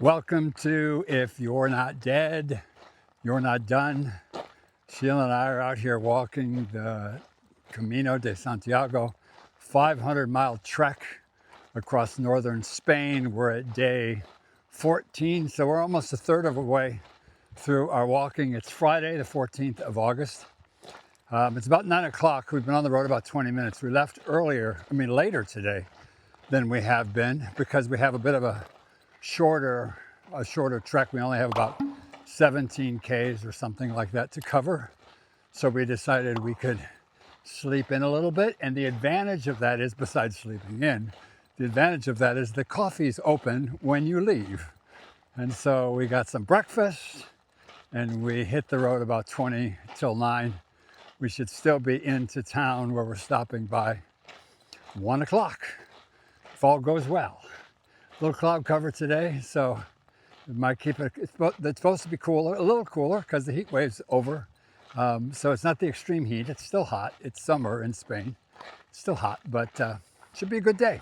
Welcome to If You're Not Dead, You're Not Done. Sheila and I are out here walking the Camino de Santiago, 500-mile trek across northern Spain. We're at day 14, so we're almost a third of the way through our walking. It's Friday, the 14th of August. It's about 9 o'clock. We've been on the road about 20 minutes. We left later today than we have been because we have a bit of a shorter trek. We only have about 17 Ks or something like that to cover. So we decided we could sleep in a little bit. And the advantage of that is, besides sleeping in, the advantage of that is the coffee's open when you leave. And so we got some breakfast and we hit the road about 20 till 9. We should still be into town where we're stopping by 1 o'clock, if all goes well. Little cloud cover today, so it might keep it. It's supposed to be cooler, a little cooler, because the heat wave's over. So it's not the extreme heat. It's still hot. It's summer in Spain. It's still hot, but should be a good day.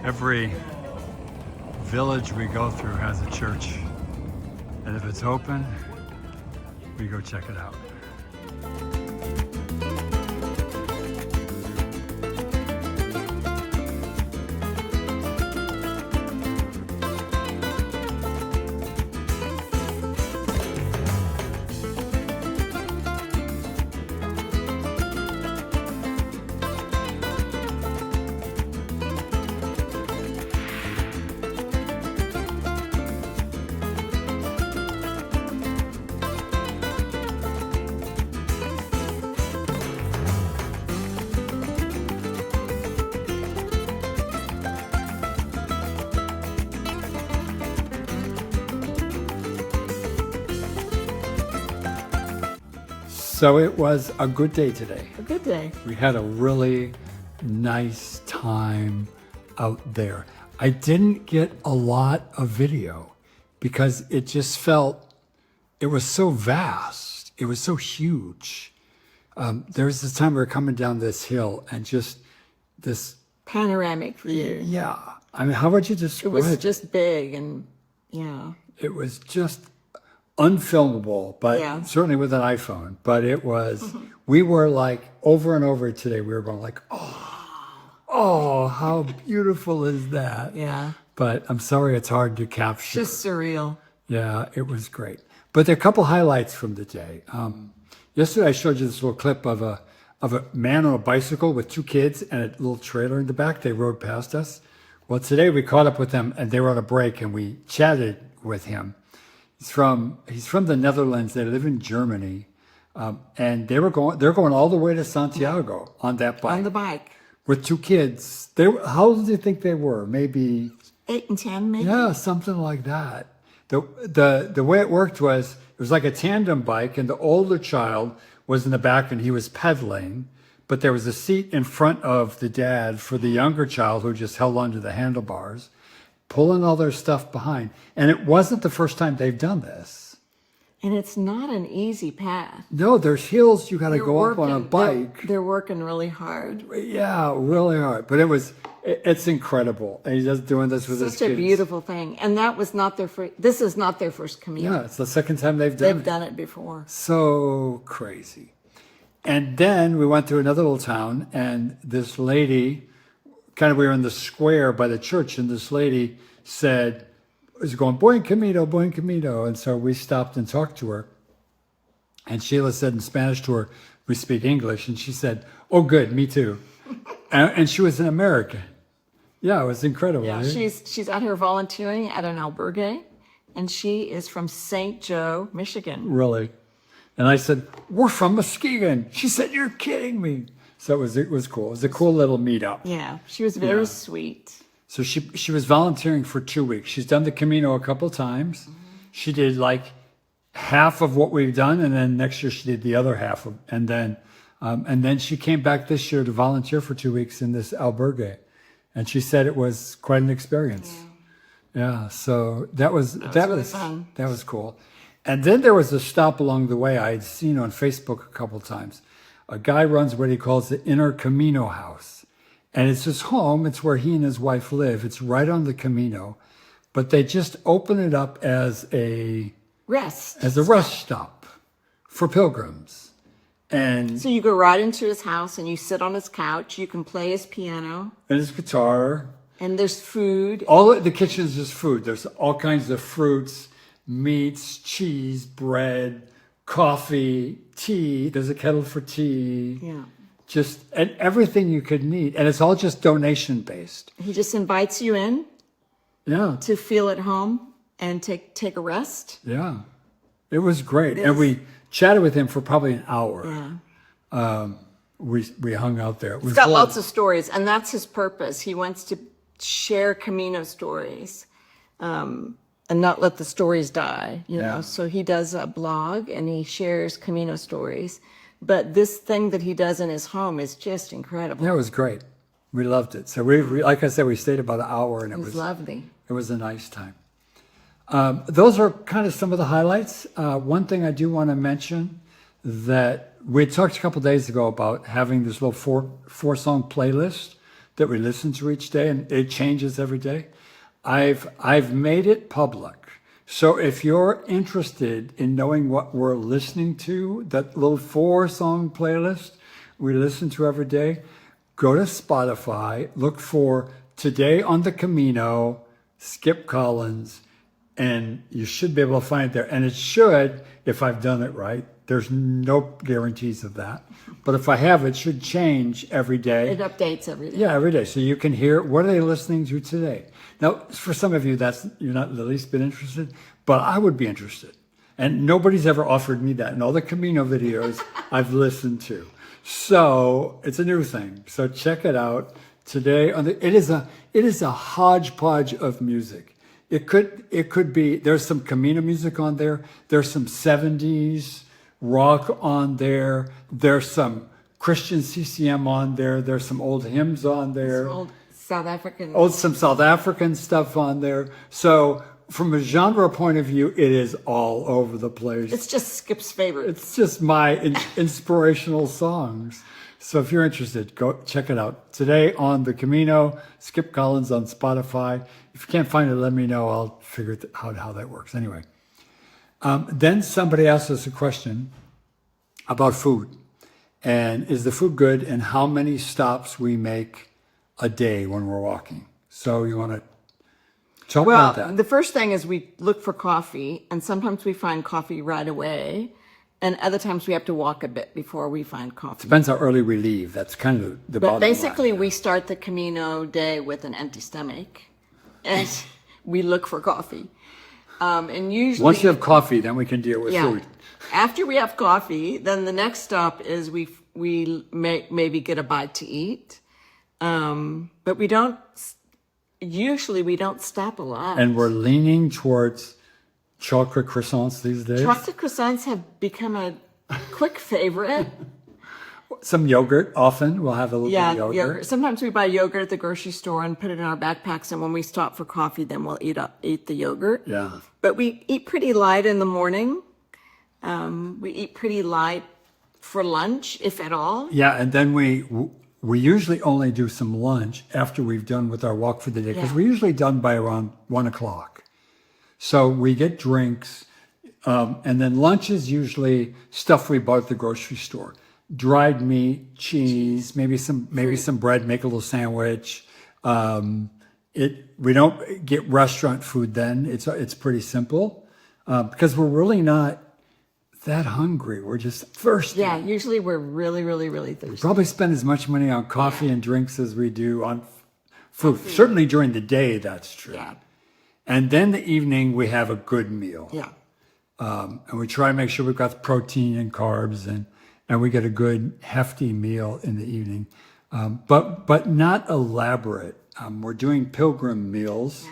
Every village we go through has a church, and if it's open, we go check it out. So it was a good day today. A good day. We had a really nice time out there. I didn't get a lot of video because it just felt, it was so vast. It was so huge. There was this time we were coming down this hill and just this Panoramic view. Yeah. I mean, how would you describe it? It was just big and, yeah. It was just unfilmable, but Yeah. certainly with an iPhone. But it was, we were like over and over today, we were going like, oh, how beautiful is that? Yeah. But I'm sorry it's hard to capture. Just surreal. Yeah, it was great. But there are a couple highlights from the day. Yesterday I showed you this little clip of a man on a bicycle with two kids and a little trailer in the back. They rode past us. Well, today we caught up with them and they were on a break and we chatted with him. He's from the Netherlands. They live in Germany, and they're going all the way to Santiago on that bike. On the bike. With two kids. How old do you think they were? Maybe 8 and 10, maybe? Yeah, something like that. The way it worked was it was like a tandem bike, and the older child was in the back and he was pedaling, but there was a seat in front of the dad for the younger child who just held onto the handlebars, pulling all their stuff behind. And it wasn't the first time they've done this. And it's not an easy path. No, there's hills you got to go up on a bike. They're working really hard. Yeah, really hard. But it's incredible. And he's just doing this with his kids. Such a beautiful thing. And that was not their first, this is not their first Camino. Yeah, it's the second time they've done it. They've done it before. So crazy. And then we went to another little town, and this lady, we were in the square by the church, and this lady was going, buen camino. And so we stopped and talked to her. And Sheila said in Spanish to her, we speak English. And she said, oh, good, me too. And she was an American. Yeah, it was incredible. Yeah, right? she's out here volunteering at an albergue, and she is from St. Joe, Michigan. Really? And I said, we're from Muskegon. She said, you're kidding me. So it was cool. It was a cool little meetup. Yeah, she was very sweet. So she was volunteering for 2 weeks. She's done the Camino a couple times. She did like half of what we've done, and then next year she did the other half of, and then she came back this year to volunteer for 2 weeks in this albergue, and she said it was quite an experience. Yeah, so that was really fun. that was cool. And then there was a stop along the way I had seen on Facebook a couple times. A guy runs what he calls the Inner Camino House. And it's his home. It's where he and his wife live. It's right on the Camino. But they just open it up as a Rest. rest stop for pilgrims. And So you go right into his house and you sit on his couch. You can play his piano, his guitar. and there's food. All the kitchen is just food. There's all kinds of fruits, meats, cheese, bread, coffee, tea. There's a kettle for tea. Yeah. And everything you could need. And it's all just donation based. He just invites you in Yeah. to feel at home and take a rest. Yeah. It was great. And we chatted with him for probably an hour. Yeah. We hung out there. It was He's got fun. lots of stories, and that's his purpose. He wants to share Camino stories, and not let the stories die, you know. Yeah. So he does a blog and he shares Camino stories. But this thing that he does in his home is just incredible. Yeah, it was great. We loved it. So we like I said, we stayed about an hour, and It was lovely. it was a nice time. Those are kind of some of the highlights. One thing I do want to mention that we talked a couple days ago about having this little four song playlist that we listen to each day, and it changes every day. I've made it public. So if you're interested in knowing what we're listening to, that little 4-song playlist we listen to every day, go to Spotify, look for Today on the Camino, Skip Collins, and you should be able to find it there. And it should, if I've done it right. There's no guarantees of that. But if I have, it should change every day. It updates every day. Yeah, every day. So you can hear, what are they listening to today? Now, for some of you, you're not the least bit interested, but I would be interested. And nobody's ever offered me that in all the Camino videos I've listened to. So it's a new thing. So check it out today. It is a hodgepodge of music. It could be, there's some Camino music on there. There's some 70s rock on there. There's some Christian CCM on there. There's some old hymns on there. Some South African stuff on there. So from a genre point of view, it is all over the place. It's just Skip's favorite. It's just my inspirational songs. So if you're interested, go check it out. Today on the Camino, Skip Collins on Spotify. If you can't find it, let me know. I'll figure out how that works. Anyway, then somebody asked us a question about food. And is the food good, and how many stops we make a day when we're walking. So you want to talk about that? The first thing is we look for coffee, and sometimes we find coffee right away, and other times we have to walk a bit before we find coffee. Depends how early we leave. That's kind of the bottom But basically, line. we start the Camino day with an empty stomach, and we look for coffee. And usually, once you have coffee, then we can deal with food. After we have coffee, then the next stop is we maybe get a bite to eat. But we don't stop a lot. And we're leaning towards chocolate croissants these days. Chocolate croissants have become a quick favorite. Some yogurt, often. We'll have a little bit of yogurt. Yogurt. Sometimes we buy yogurt at the grocery store and put it in our backpacks, and when we stop for coffee, then we'll eat the yogurt. Yeah. But we eat pretty light in the morning. We eat pretty light for lunch, if at all. Yeah, and then we usually only do some lunch after we've done with our walk for the day, because we're usually done by around 1 o'clock. So we get drinks, and then lunch is usually stuff we bought at the grocery store. Dried meat, cheese, maybe some bread, make a little sandwich. We don't get restaurant food then. It's pretty simple, because we're really not that hungry. We're just thirsty. Yeah, usually we're really, really, really thirsty. Probably spend as much money on coffee and drinks as we do on food. Certainly during the day, that's true. Yeah. And then the evening, we have a good meal. Yeah. And we try to make sure we've got protein and carbs and we get a good hefty meal in the evening, but not elaborate. We're doing pilgrim meals,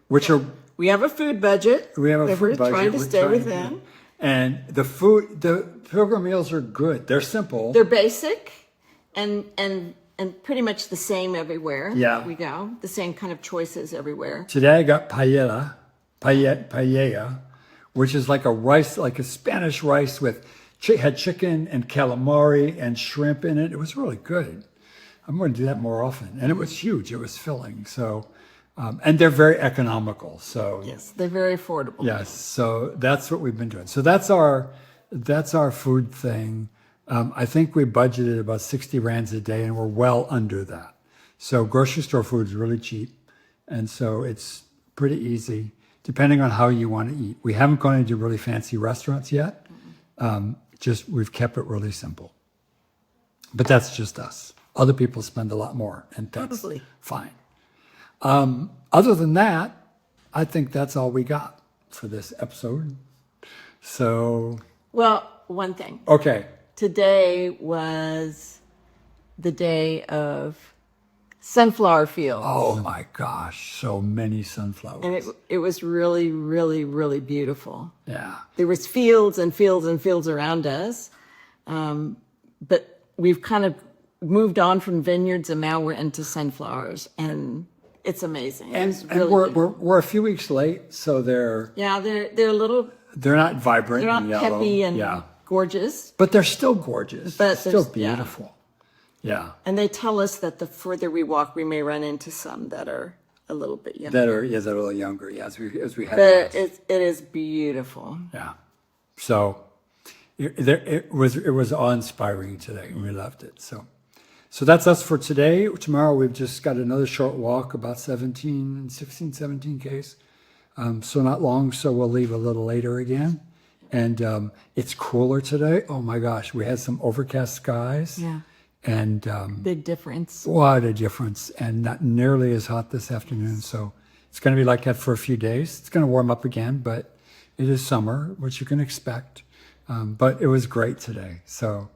which are We have a food budget. we have a that food we're budget. trying to We're stay trying within. and the pilgrim meals are good. They're simple. They're basic and pretty much the same everywhere Yeah. we go. The same kind of choices everywhere. Today I got paella, which is like a rice, like a Spanish rice with had chicken and calamari and shrimp in it. It was really good. I'm going to do that more often. And it was huge. It was filling. So, and they're very economical. So Yes, they're very affordable. yes, so that's what we've been doing. So that's our food thing. I think we budgeted about 60 rands a day, and we're well under that. So grocery store food is really cheap, and so it's pretty easy, depending on how you want to eat. We haven't gone into really fancy restaurants yet. Just we've kept it really simple. But that's just us. Other people spend a lot more, and that's Probably. fine. Other than that, I think that's all we got for this episode. So, Well, one thing. okay. Today was the day of sunflower fields. Oh my gosh, so many sunflowers. And it was really, really, really beautiful. Yeah. There was fields and fields and fields around us. But we've kind of moved on from vineyards and now we're into sunflowers. And it's amazing. It's And really we're, beautiful. we're a few weeks late, so they're Yeah, they're a little, not vibrant they're not and yellow. peppy and yeah. gorgeous. But they're still gorgeous. But Still there's- yeah. beautiful. Yeah. And they tell us that the further we walk, we may run into some that are a little bit younger. That are a little younger, yeah, as we head But past. it is beautiful. Yeah. So it was awe-inspiring today, and we loved it. So that's us for today. Tomorrow we've just got another short walk, about 16, 17 Ks. So not long, so we'll leave a little later again. And it's cooler today. Oh my gosh, we had some overcast skies. Yeah. And Big difference. what a difference. And not nearly as hot this afternoon. So it's going to be like that for a few days. It's going to warm up again, but it is summer, which you can expect. But it was great today. So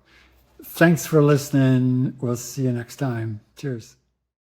thanks for listening. We'll see you next time. Cheers.